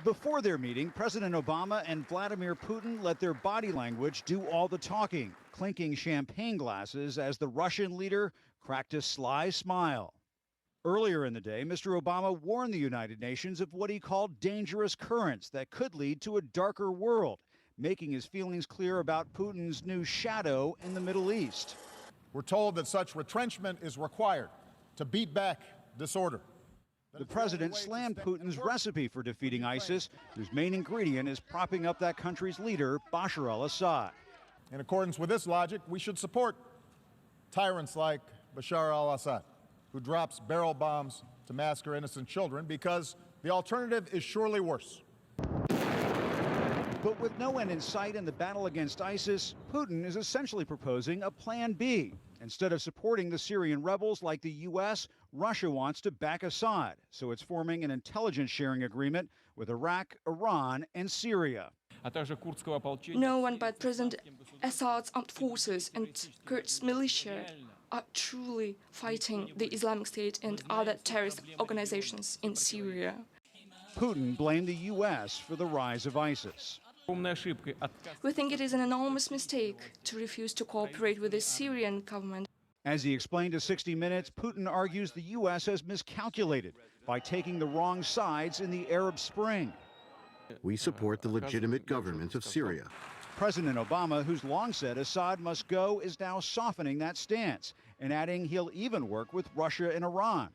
Before their meeting, President Obama and Vladimir Putin let their body language do all the talking, clinking champagne glasses as the Russian leader cracked a sly smile. Earlier in the day, Mr. Obama warned the United Nations of what he called dangerous currents that could lead to a darker world, making his feelings clear about Putin's new shadow in the Middle East. We're told that such retrenchment is required to beat back disorder. The president slammed Putin's recipe for defeating ISIS, whose main ingredient is propping up that country's leader, Bashar al-Assad. In accordance with this logic, we should support tyrants like Bashar al-Assad, who drops barrel bombs to massacre innocent children, because the alternative is surely worse. But with no end in sight in the battle against ISIS, Putin is essentially proposing a plan B. Instead of supporting the Syrian rebels like the U.S., Russia wants to back Assad, so it's forming an intelligence sharing agreement with Iraq, Iran, and Syria. No one but President Assad's armed forces and Kurds militia are truly fighting the Islamic State and other terrorist organizations in Syria. Putin blamed the U.S. for the rise of ISIS. We think it is an enormous mistake to refuse to cooperate with the Syrian government. As he explained to 60 Minutes, Putin argues the U.S. has miscalculated by taking the wrong sides in the Arab Spring. We support the legitimate government of Syria. President Obama, who's long said Assad must go, is now softening that stance and adding he'll even work with Russia and Iran.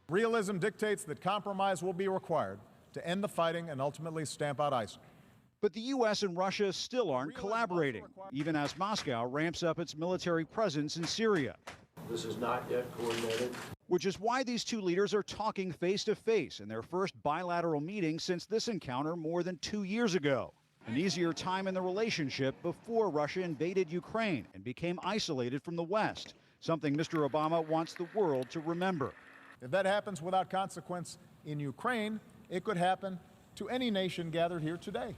Realism dictates that compromise will be required to end the fighting and ultimately stamp out ISIL. But the U.S. and Russia still aren't collaborating, even as Moscow ramps up its military presence in Syria. This is not yet coordinated. Which is why these two leaders are talking face-to-face in their first bilateral meeting since this encounter more than 2 years ago. An easier time in the relationship before Russia invaded Ukraine and became isolated from the West, something Mr. Obama wants the world to remember. If that happens without consequence in Ukraine, it could happen to any nation gathered here today.